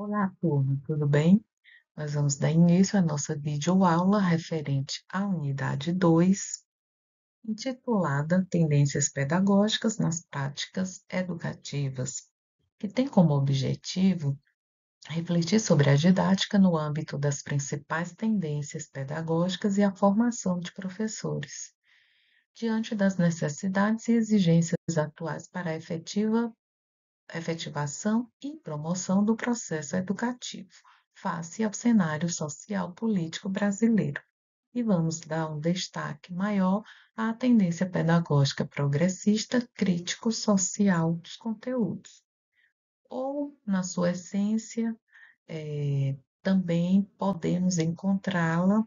Olá, turma, tudo bem? Nós vamos dar início à nossa videoaula referente à unidade 2, intitulada Tendências Pedagógicas nas Práticas Educativas, que tem como objetivo refletir sobre a didática no âmbito das principais tendências pedagógicas e a formação de professores, diante das necessidades e exigências atuais para a efetivação e promoção do processo educativo, face ao cenário social político brasileiro. E vamos dar um destaque maior à tendência pedagógica progressista crítico-social dos conteúdos, ou, na sua essência, também podemos encontrá-la,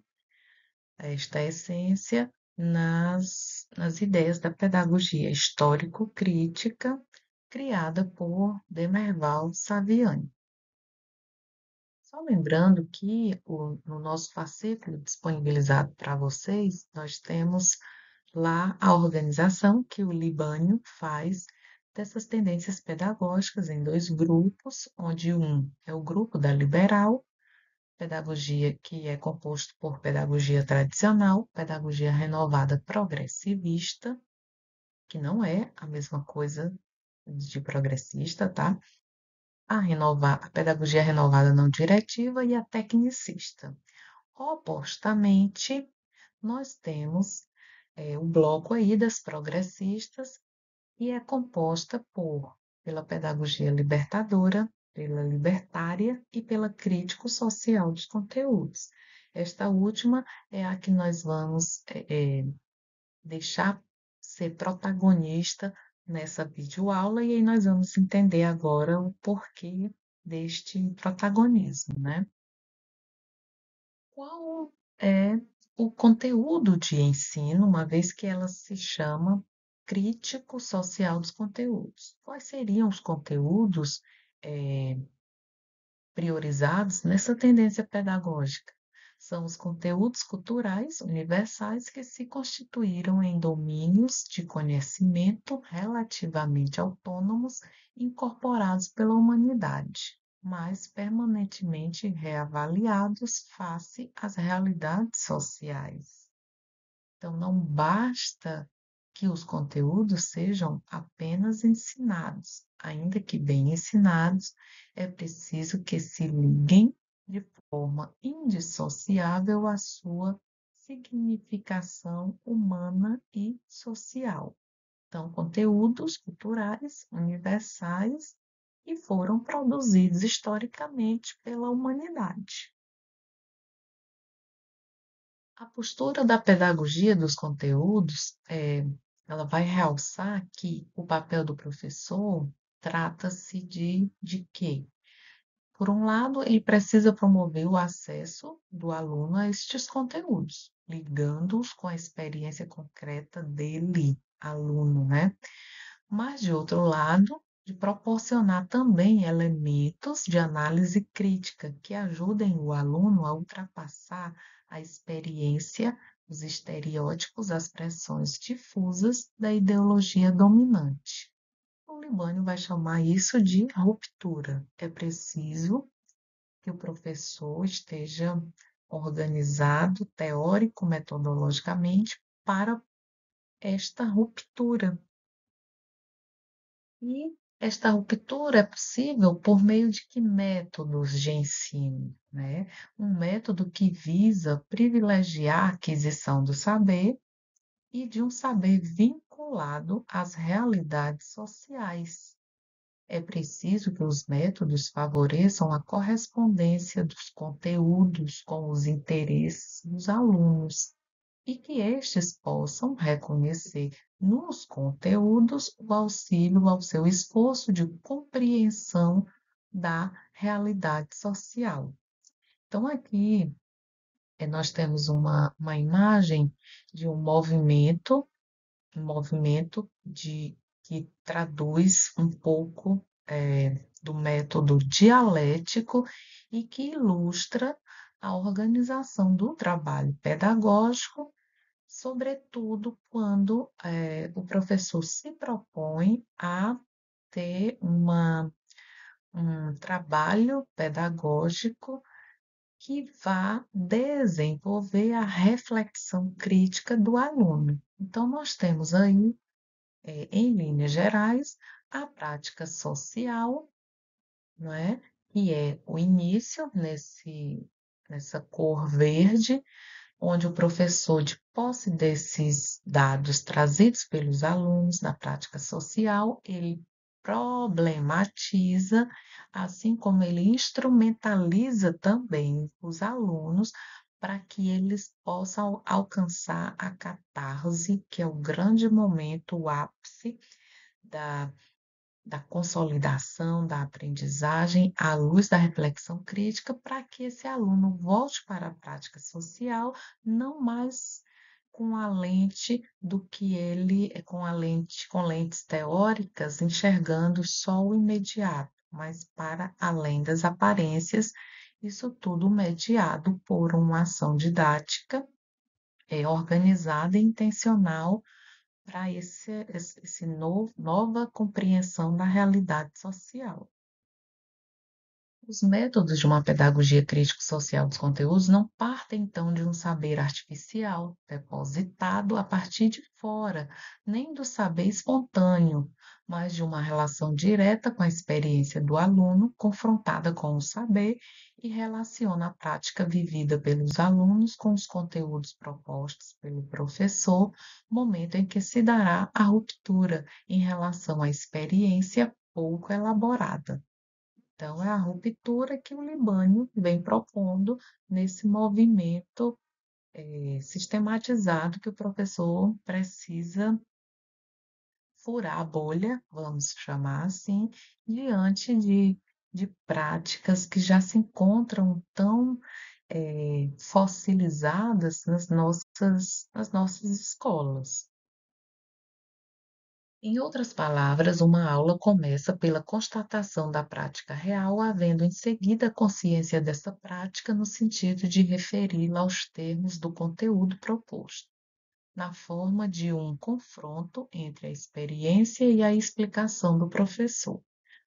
esta essência, nas ideias da pedagogia histórico-crítica criada por Demerval Saviani. Só lembrando que no nosso fascículo disponibilizado para vocês, nós temos lá a organização que o Libânio faz dessas tendências pedagógicas em dois grupos, onde um é o grupo da liberal, pedagogia que é composto por pedagogia tradicional, pedagogia renovada progressivista, que não é a mesma coisa de progressista, tá? A pedagogia renovada não diretiva e a tecnicista. Opostamente, nós temos o bloco aí das progressistas e é composta pela pedagogia libertadora, pela libertária e pela crítico-social dos conteúdos. Esta última é a que nós vamos deixar ser protagonista nessa videoaula e aí nós vamos entender agora o porquê deste protagonismo, né? Qual é o conteúdo de ensino, uma vez que ela se chama crítico social dos conteúdos? Quais seriam os conteúdos priorizados nessa tendência pedagógica? São os conteúdos culturais universais que se constituíram em domínios de conhecimento relativamente autônomos incorporados pela humanidade, mas permanentemente reavaliados face às realidades sociais. Então, não basta que os conteúdos sejam apenas ensinados, ainda que bem ensinados, é preciso que se liguem de forma indissociável à sua significação humana e social. Então, conteúdos culturais universais e foram produzidos historicamente pela humanidade. A postura da pedagogia dos conteúdos, ela vai realçar que o papel do professor trata-se de quê? Por um lado, ele precisa promover o acesso do aluno a estes conteúdos, ligando-os com a experiência concreta dele, aluno, né? Mas, de outro lado, de proporcionar também elementos de análise crítica que ajudem o aluno a ultrapassar a experiência, os estereótipos, as pressões difusas da ideologia dominante. O Libânio vai chamar isso de ruptura. É preciso que o professor esteja organizado, teórico, metodologicamente, para esta ruptura. E esta ruptura é possível por meio de que métodos de ensino, né? Um método que visa privilegiar a aquisição do saber e de um saber vinculado às realidades sociais. É preciso que os métodos favoreçam a correspondência dos conteúdos com os interesses dos alunos e que estes possam reconhecer nos conteúdos o auxílio ao seu esforço de compreensão da realidade social. Então, aqui nós temos uma imagem de um movimento que traduz um pouco do método dialético e que ilustra a organização do trabalho pedagógico, sobretudo quando o professor se propõe a ter um trabalho pedagógico que vá desenvolver a reflexão crítica do aluno. Então, nós temos aí, em linhas gerais, a prática social, não é? Que é o início nessa cor verde, onde o professor, de posse desses dados trazidos pelos alunos da prática social, ele problematiza, assim como ele instrumentaliza também os alunos para que eles possam alcançar a catarse, que é o grande momento, o ápice da da consolidação da aprendizagem à luz da reflexão crítica, para que esse aluno volte para a prática social, não mais com a lente do que ele é com lentes teóricas, enxergando só o imediato, mas para além das aparências, isso tudo mediado por uma ação didática organizada e intencional para esse nova compreensão da realidade social. Os métodos de uma pedagogia crítico-social dos conteúdos não partem, então, de um saber artificial, depositado a partir de fora, nem do saber espontâneo, mas de uma relação direta com a experiência do aluno, confrontada com o saber, e relaciona a prática vivida pelos alunos com os conteúdos propostos pelo professor, momento em que se dará a ruptura em relação à experiência pouco elaborada. Então, é a ruptura que o Libânio vem propondo nesse movimento sistematizado que o professor precisa furar a bolha, vamos chamar assim, diante de práticas que já se encontram tão fossilizadas nas nossas escolas. Em outras palavras, uma aula começa pela constatação da prática real, havendo em seguida a consciência dessa prática no sentido de referi-la aos termos do conteúdo proposto, na forma de um confronto entre a experiência e a explicação do professor.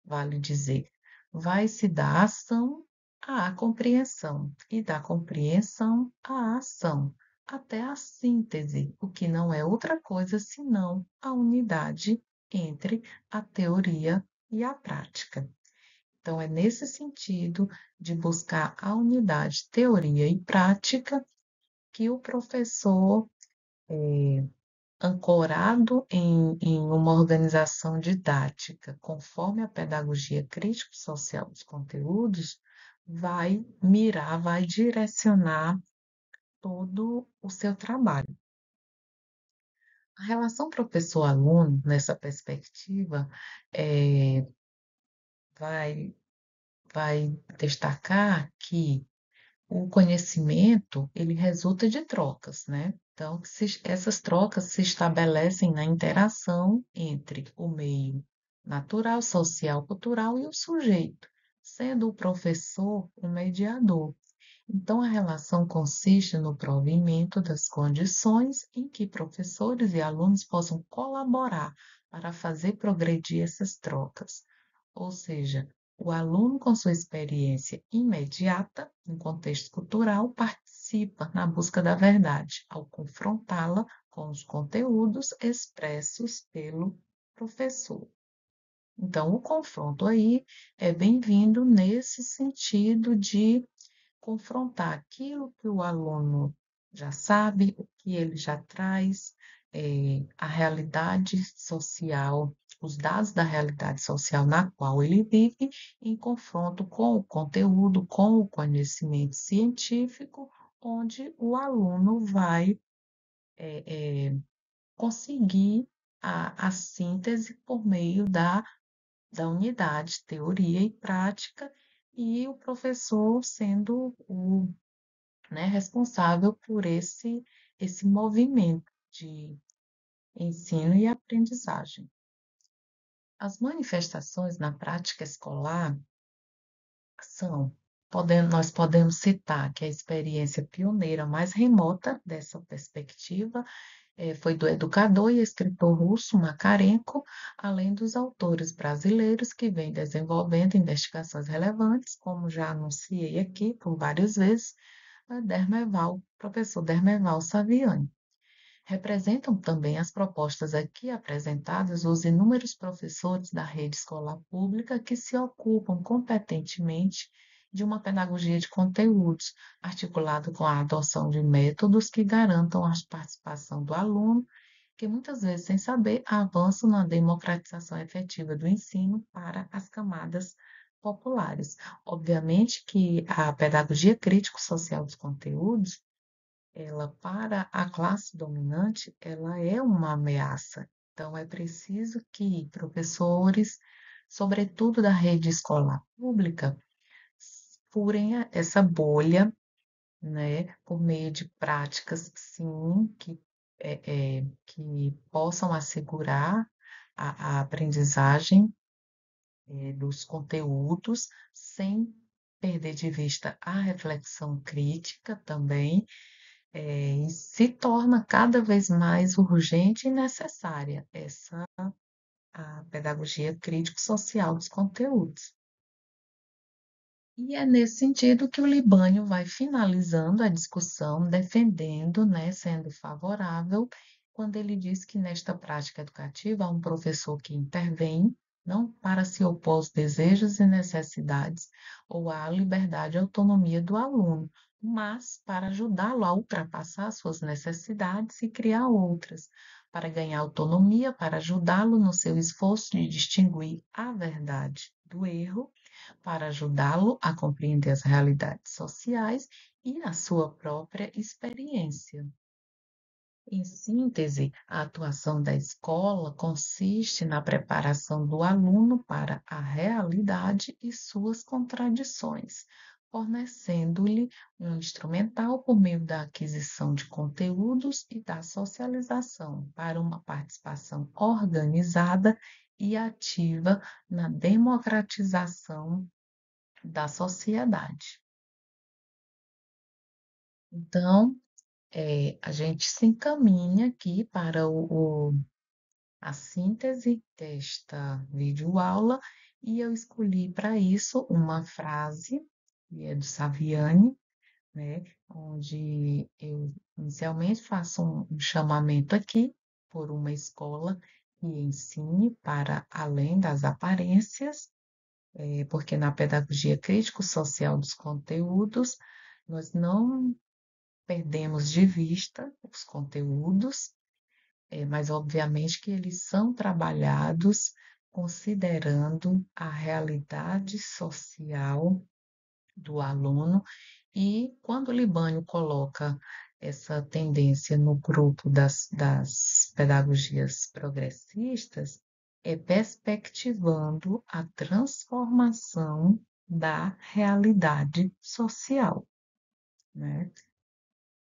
Vale dizer, vai-se da ação à compreensão e da compreensão à ação, até a síntese, o que não é outra coisa senão a unidade entre a teoria e a prática. Então, é nesse sentido de buscar a unidade teoria e prática que o professor ancorado em uma organização didática, conforme a pedagogia crítico-social dos conteúdos, vai mirar, vai direcionar todo o seu trabalho. A relação professor-aluno, nessa perspectiva, eh, vai, vai destacar que o conhecimento, ele resulta de trocas, né? Então, essas trocas se estabelecem na interação entre o meio natural, social, cultural e o sujeito, sendo o professor o mediador. Então, a relação consiste no provimento das condições em que professores e alunos possam colaborar para fazer progredir essas trocas. Ou seja, o aluno, com sua experiência imediata em contexto cultural, participa na busca da verdade, ao confrontá-la com os conteúdos expressos pelo professor. Então, o confronto aí é bem-vindo nesse sentido de confrontar aquilo que o aluno já sabe, o que ele já traz, a realidade social, os dados da realidade social na qual ele vive, em confronto com o conteúdo, com o conhecimento científico, onde o aluno vai conseguir a síntese por meio da unidade, teoria e prática, e o professor sendo o, né, responsável por esse movimento de ensino e aprendizagem. As manifestações na prática escolar são, nós podemos citar que a experiência pioneira mais remota dessa perspectiva Foi do educador e escritor russo Makarenko, além dos autores brasileiros que vêm desenvolvendo investigações relevantes, como já anunciei aqui por várias vezes, professor Dermeval Saviani. Representam também as propostas aqui apresentadas os inúmeros professores da rede escolar pública que se ocupam competentemente de uma pedagogia de conteúdos, articulado com a adoção de métodos que garantam a participação do aluno, que muitas vezes, sem saber, avançam na democratização efetiva do ensino para as camadas populares. Obviamente que a pedagogia crítico-social dos conteúdos ela para a classe dominante, ela é uma ameaça. Então, é preciso que professores, sobretudo da rede escolar pública, furem essa bolha, né, por meio de práticas, sim, que possam assegurar a aprendizagem, dos conteúdos, sem perder de vista a reflexão crítica também, e se torna cada vez mais urgente e necessária essa a pedagogia crítico-social dos conteúdos. E é nesse sentido que o Libânio vai finalizando a discussão, defendendo, né, sendo favorável, quando ele diz que nesta prática educativa há um professor que intervém, não para se opor aos desejos e necessidades ou à liberdade e autonomia do aluno, mas para ajudá-lo a ultrapassar suas necessidades e criar outras, para ganhar autonomia, para ajudá-lo no seu esforço de distinguir a verdade do erro para ajudá-lo a compreender as realidades sociais e a sua própria experiência. Em síntese, a atuação da escola consiste na preparação do aluno para a realidade e suas contradições, fornecendo-lhe um instrumental por meio da aquisição de conteúdos e da socialização para uma participação organizada e ativa na democratização da sociedade. Então, a gente se encaminha aqui para a síntese desta videoaula e eu escolhi para isso uma frase, que é do Saviani, né, onde eu inicialmente faço um chamamento aqui por uma escola que ensine para além das aparências, porque na pedagogia crítico-social dos conteúdos, nós não perdemos de vista os conteúdos, mas obviamente que eles são trabalhados considerando a realidade social do aluno, e quando o Libânio coloca essa tendência no grupo das pedagogias progressistas, é perspectivando a transformação da realidade social, né?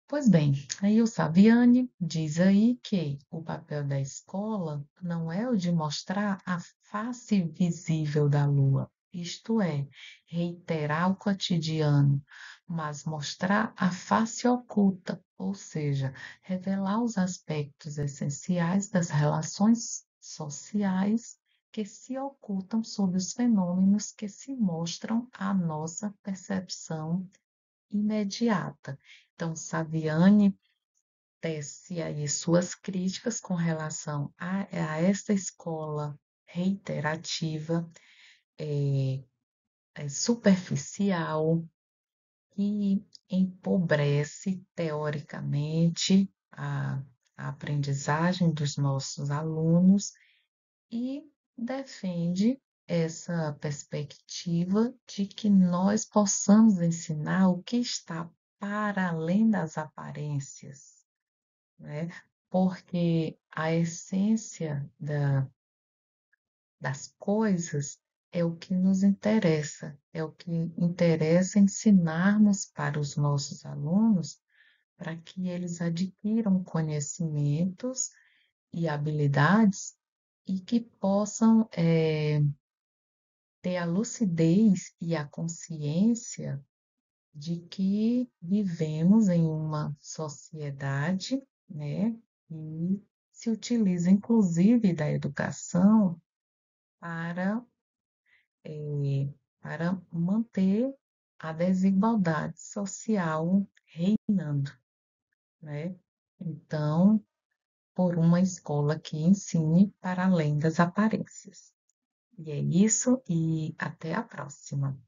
Pois bem, aí o Saviani diz aí que o papel da escola não é o de mostrar a face visível da lua, isto é, reiterar o cotidiano, mas mostrar a face oculta, ou seja, revelar os aspectos essenciais das relações sociais que se ocultam sob os fenômenos que se mostram à nossa percepção imediata. Então, Saviani tece aí suas críticas com relação a esta escola reiterativa, é, superficial, que empobrece teoricamente a aprendizagem dos nossos alunos e defende essa perspectiva de que nós possamos ensinar o que está para além das aparências, né? Porque a essência das coisas é o que nos interessa, é o que interessa ensinarmos para os nossos alunos, para que eles adquiram conhecimentos e habilidades e que possam ter a lucidez e a consciência de que vivemos em uma sociedade, né? e se utiliza inclusive da educação para, eh, para manter a desigualdade social reinando, né? Então, por uma escola que ensine para além das aparências. E é isso, e até a próxima.